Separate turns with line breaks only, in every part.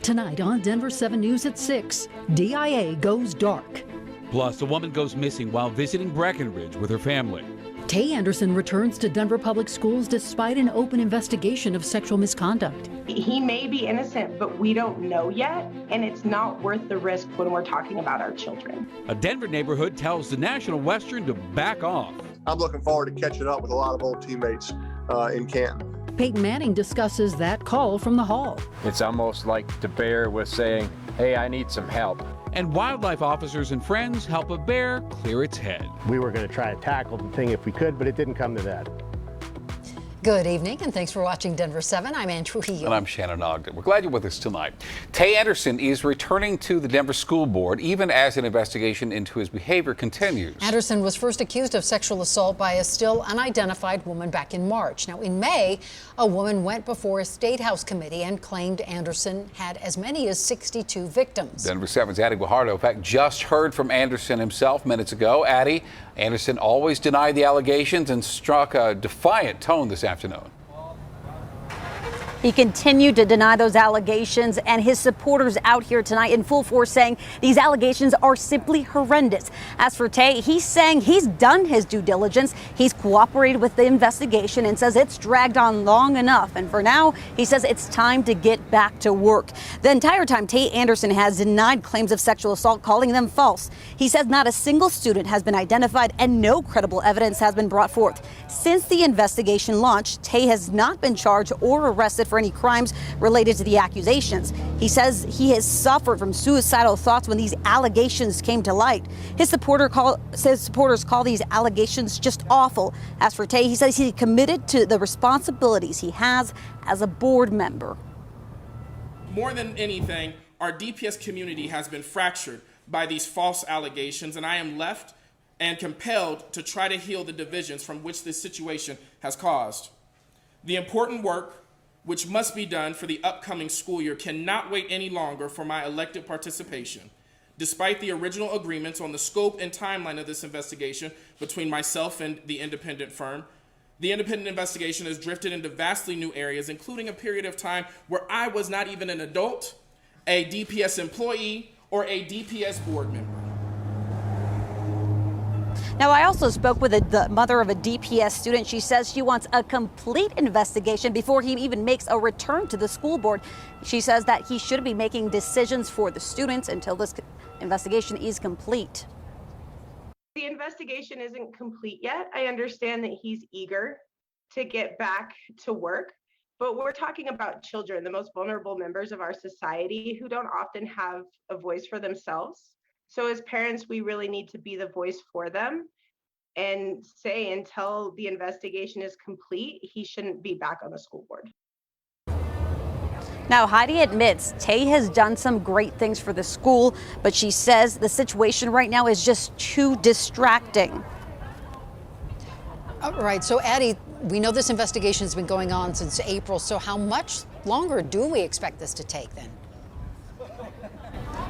Tonight on Denver 7 News at 6, DIA goes dark.
Plus, a woman goes missing while visiting Breckenridge with her family.
Tay Anderson returns to Denver Public Schools despite an open investigation of sexual misconduct.
He may be innocent, but we don't know yet, and it's not worth the risk when we're talking about our children.
A Denver neighborhood tells the National Western to back off.
I'm looking forward to catching up with a lot of old teammates in Canton.
Peyton Manning discusses that call from the hall.
It's almost like the bear was saying, hey, I need some help.
And wildlife officers and friends help a bear clear its head.
We were going to try to tackle the thing if we could, but it didn't come to that.
Good evening, and thanks for watching Denver 7. I'm Ann Trujillo.
And I'm Shannon Ogden. We're glad you're with us tonight. Tay Anderson is returning to the Denver School Board, even as an investigation into his behavior continues.
Anderson was first accused of sexual assault by a still unidentified woman back in March. Now, in May, a woman went before a State House committee and claimed Anderson had as many as 62 victims.
Denver 7's Addie Guajardo, in fact, just heard from Anderson himself minutes ago. Addie, Anderson always denied the allegations and struck a defiant tone this afternoon.
He continued to deny those allegations, and his supporters out here tonight in full force saying these allegations are simply horrendous. As for Tay, he's saying he's done his due diligence. He's cooperated with the investigation and says it's dragged on long enough. And for now, he says it's time to get back to work. The entire time, Tay Anderson has denied claims of sexual assault, calling them false. He says not a single student has been identified and no credible evidence has been brought forth. Since the investigation launched, Tay has not been charged or arrested for any crimes related to the accusations. He says he has suffered from suicidal thoughts when these allegations came to light. His supporters call these allegations just awful. As for Tay, he says he's committed to the responsibilities he has as a board member.
More than anything, our DPS community has been fractured by these false allegations, and I am left and compelled to try to heal the divisions from which this situation has caused. The important work which must be done for the upcoming school year cannot wait any longer for my elected participation. Despite the original agreements on the scope and timeline of this investigation between myself and the independent firm, the independent investigation has drifted into vastly new areas, including a period of time where I was not even an adult, a DPS employee, or a DPS board member.
Now, I also spoke with the mother of a DPS student. She says she wants a complete investigation before he even makes a return to the school board. She says that he shouldn't be making decisions for the students until this investigation is complete.
The investigation isn't complete yet. I understand that he's eager to get back to work, but we're talking about children, the most vulnerable members of our society who don't often have a voice for themselves. So as parents, we really need to be the voice for them and say until the investigation is complete, he shouldn't be back on the school board.
Now, Heidi admits Tay has done some great things for the school, but she says the situation right now is just too distracting.
All right, so Addie, we know this investigation has been going on since April, so how much longer do we expect this to take then?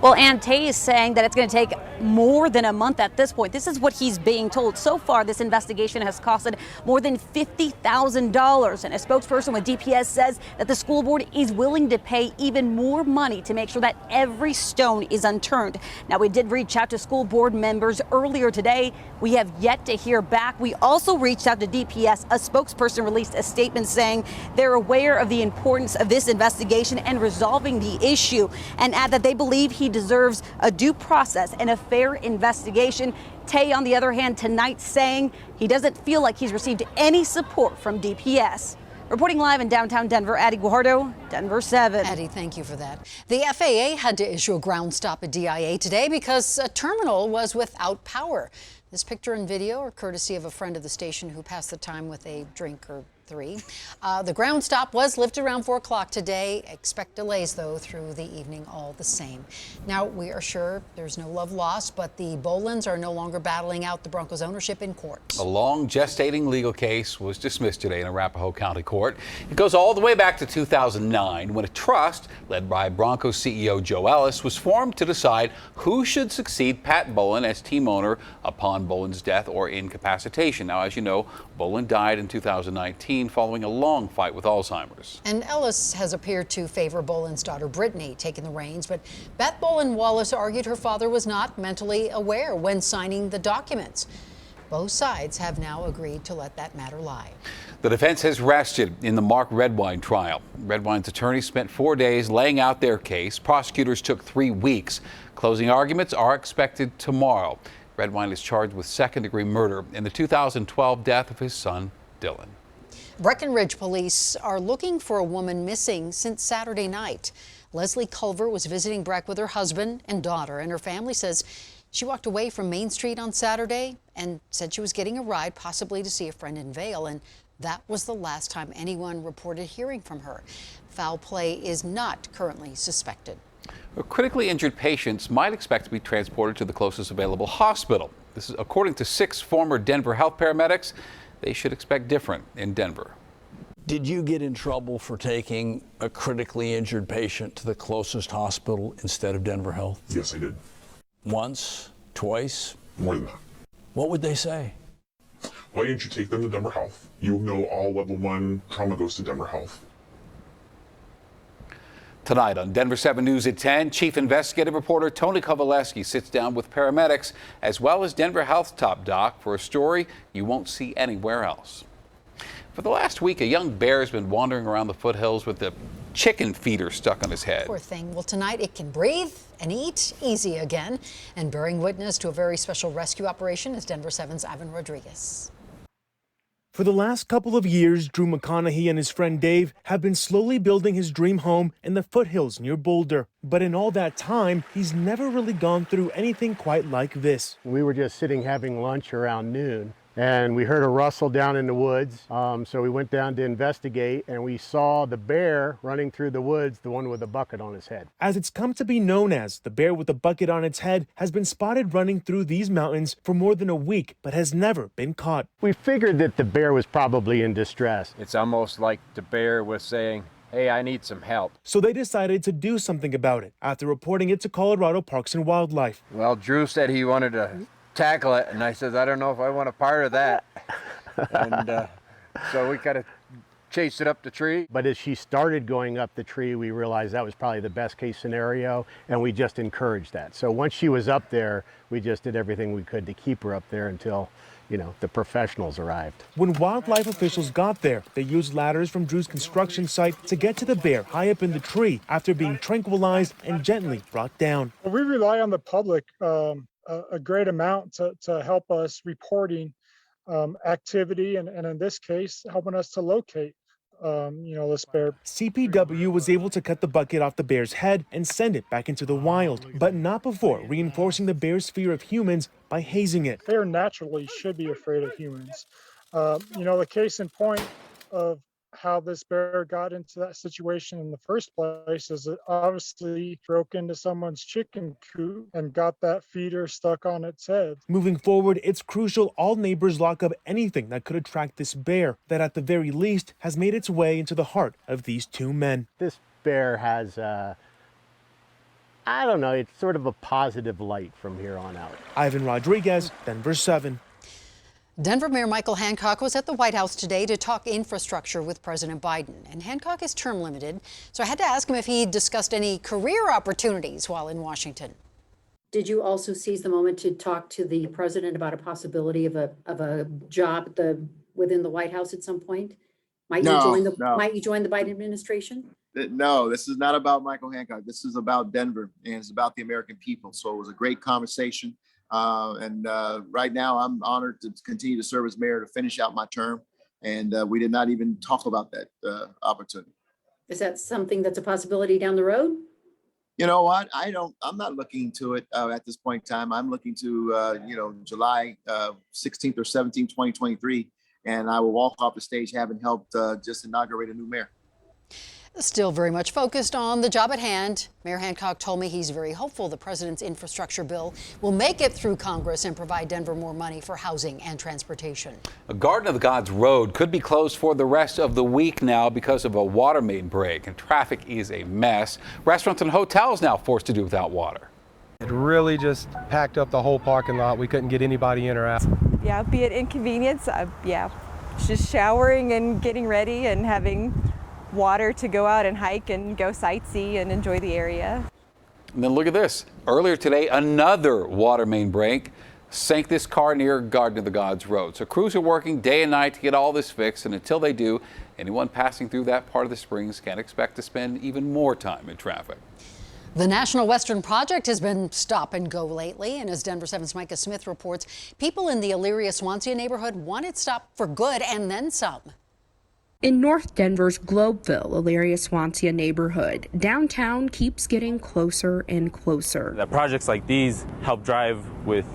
Well, Ann, Tay is saying that it's going to take more than a month at this point. This is what he's being told. So far, this investigation has costed more than $50,000. And a spokesperson with DPS says that the school board is willing to pay even more money to make sure that every stone is unturned. Now, we did reach out to school board members earlier today. We have yet to hear back. We also reached out to DPS. A spokesperson released a statement saying they're aware of the importance of this investigation and resolving the issue, and add that they believe he deserves a due process and a fair investigation. Tay, on the other hand, tonight saying he doesn't feel like he's received any support from DPS. Reporting live in downtown Denver, Addie Guajardo, Denver 7.
Addie, thank you for that. The FAA had to issue a ground stop at DIA today because a terminal was without power. This picture and video are courtesy of a friend of the station who passed the time with a drink or three. The ground stop was lifted around 4 o'clock today. Expect delays, though, through the evening all the same. Now, we are sure there's no love lost, but the BOWLENS are no longer battling out the Broncos ownership in court.
A long gestating legal case was dismissed today in Arapahoe County Court. It goes all the way back to 2009 when a trust led by Broncos CEO Joe Ellis was formed to decide who should succeed Pat Bowlen as team owner upon Bowlen's death or incapacitation. Now, as you know, Bowlen died in 2019. 2014 following a long fight with Alzheimer's.
And Ellis has appeared to favor Boland's daughter Brittany taking the reins, but Beth Boland Wallace argued her father was not mentally aware when signing the documents. Both sides have now agreed to let that matter lie.
The defense has rested in the Mark REDWINE trial. REDWINE's attorneys spent 4 days laying out their case. Prosecutors took 3 weeks. Closing arguments are expected tomorrow. REDWINE is charged with second-degree murder in the 2012 death of his son, Dylan.
Breckenridge police are looking for a woman missing since Saturday night. Leslie Culver was visiting Breck with her husband and daughter, and her family says she walked away from Main Street on Saturday and said she was getting a ride, possibly to see a friend in Vail, and that was the last time anyone reported hearing from her. Foul play is not currently suspected.
Critically injured patients might expect to be transported to the closest available hospital. This is according to 6 former Denver health paramedics. They should expect different in Denver.
Did you get in trouble for taking a critically injured patient to the closest hospital instead of Denver Health?
Yes, I did.
Once? Twice?
More than that.
What would they say?
Why didn't you take them to Denver Health? You know all level 1 trauma goes to Denver Health.
Tonight on Denver7 News at 10, Chief Investigative Reporter Tony Kovaleski sits down with paramedics as well as Denver Health top doc for a story you won't see anywhere else. For the last week, a young bear has been wandering around the foothills with a chicken feeder stuck on his head.
Poor thing. Well, tonight it can breathe and eat easy again. And bearing witness to a very special rescue operation is Denver7's Ivan Rodriguez.
For the last couple of years, Drew McConaughey and his friend Dave have been slowly building his dream home in the foothills near Boulder. But in all that time, he's never really gone through anything quite like this.
We were just sitting having lunch around noon, and we heard a rustle down in the woods. So we went down to investigate, and we saw the bear running through the woods, the one with a bucket on his head.
As it's come to be known as, the bear with the bucket on its head has been spotted running through these mountains for more than a week, but has never been caught.
We figured that the bear was probably in distress.
It's almost like the bear was saying, hey, I need some help.
So they decided to do something about it after reporting it to Colorado Parks and Wildlife.
Well, Drew said he wanted to tackle it, and I said, I don't know if I want a part of that. And so we kind of chased it up the tree.
But as she started going up the tree, we realized that was probably the best case scenario, and we just encouraged that. So once she was up there, we just did everything we could to keep her up there until, the professionals arrived.
When wildlife officials got there, they used ladders from Drew's construction site to get to the bear high up in the tree after being tranquilized and gently brought down.
We rely on the public a great amount to help us reporting activity and in this case helping us to locate this bear.
CPW was able to cut the bucket off the bear's head and send it back into the wild, but not before reinforcing the bear's fear of humans by hazing it.
Bear naturally should be afraid of humans. The case in point of how this bear got into that situation in the first place is it obviously broke into someone's chicken coop and got that feeder stuck on its head.
Moving forward, it's crucial all neighbors lock up anything that could attract this bear that at the very least has made its way into the heart of these 2 men.
This bear has, it's sort of a positive light from here on out.
Ivan Rodriguez, Denver7.
Denver Mayor Michael Hancock was at the White House today to talk infrastructure with President Biden. And Hancock is term limited, so I had to ask him if he discussed any career opportunities while in Washington.
Did you also seize the moment to talk to the president about a possibility of a job within the White House at some point? Might you join the Biden administration?
No, this is not about Michael Hancock. This is about Denver, and it's about the American people. So it was a great conversation. Right now, I'm honored to continue to serve as mayor to finish out my term. And we did not even talk about that opportunity.
Is that something that's a possibility down the road?
You know what? I'm not looking to it at this point in time. I'm looking to, July 16th or 17th, 2023. And I will walk off the stage having helped just inaugurate a new mayor.
Still very much focused on the job at hand. Mayor Hancock told me he's very hopeful the president's infrastructure bill will make it through Congress and provide Denver more money for housing and transportation.
A Garden of the Gods road could be closed for the rest of the week now because of a water main break, and traffic is a mess. Restaurants and hotels now forced to do without water.
It really just packed up the whole parking lot. We couldn't get anybody in or out.
Yeah, be it inconvenience,
just showering and getting ready and having water to go out and hike and go sightsee and enjoy the area.
And then look at this. Earlier today, another water main break sank this car near Garden of the Gods Road. So crews are working day and night to get all this fixed, and until they do, anyone passing through that part of the Springs can expect to spend even more time in traffic.
The National Western Project has been stop and go lately, and as Denver7's Micah Smith reports, people in the Elyria-Swansea neighborhood want it stopped for good and then some.
In North Denver's Globeville, Elyria-Swansea neighborhood, downtown keeps getting closer and closer.
That projects like these help drive with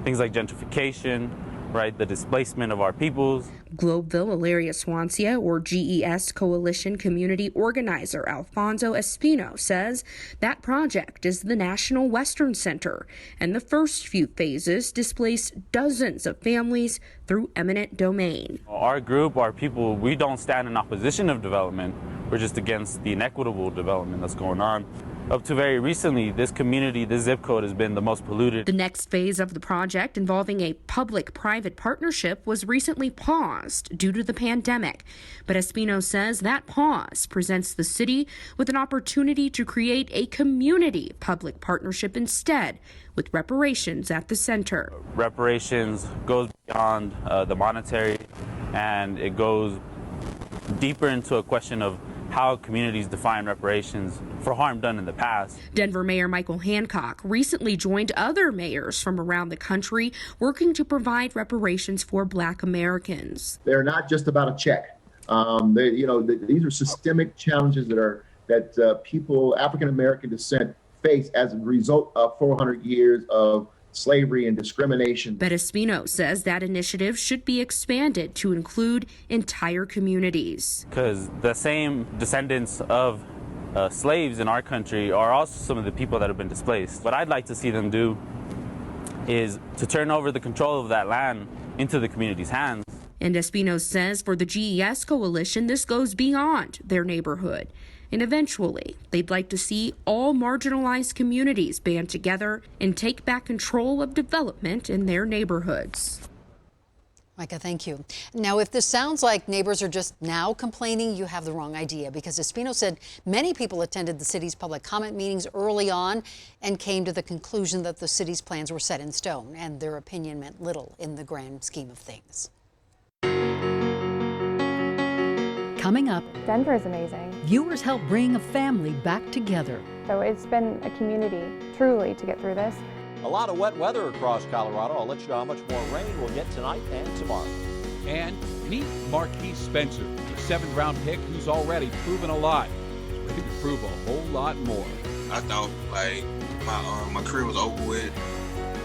things like gentrification, right, the displacement of our peoples.
Globeville Elyria-Swansea, or GES Coalition community organizer Alfonso Espino says that project is the National Western Center, and the first few phases displaced dozens of families through eminent domain.
Our group, our people, we don't stand in opposition of development. We're just against the inequitable development that's going on. Up to very recently, this community, this zip code has been the most polluted.
The next phase of the project, involving a public-private partnership, was recently paused due to the pandemic. But Espino says that pause presents the city with an opportunity to create a community public partnership instead, with reparations at the center.
Reparations goes beyond the monetary, and it goes deeper into a question of how communities define reparations for harm done in the past.
Denver Mayor Michael Hancock recently joined other mayors from around the country working to provide reparations for Black Americans.
They're not just about a check. These are systemic challenges that people, African American descent, face as a result of 400 years of slavery and discrimination.
But Espino says that initiative should be expanded to include entire communities.
Because the same descendants of slaves in our country are also some of the people that have been displaced. What I'd like to see them do is to turn over the control of that land into the community's hands.
And Espino says for the GES Coalition, this goes beyond their neighborhood. And eventually, they'd like to see all marginalized communities band together and take back control of development in their neighborhoods.
Micah, thank you. Now, if this sounds like neighbors are just now complaining, you have the wrong idea, because Espino said many people attended the city's public comment meetings early on and came to the conclusion that the city's plans were set in stone and their opinion meant little in the grand scheme of things.
Coming up,
Denver is amazing.
Viewers help bring a family back together.
So it's been a community, truly, to get through this.
A lot of wet weather across Colorado. I'll let you know how much more rain we'll get tonight and tomorrow.
And meet Marquise Spencer, the 7th-round pick who's already proven a lot. He's ready to prove a whole lot more.
I thought my career was over with.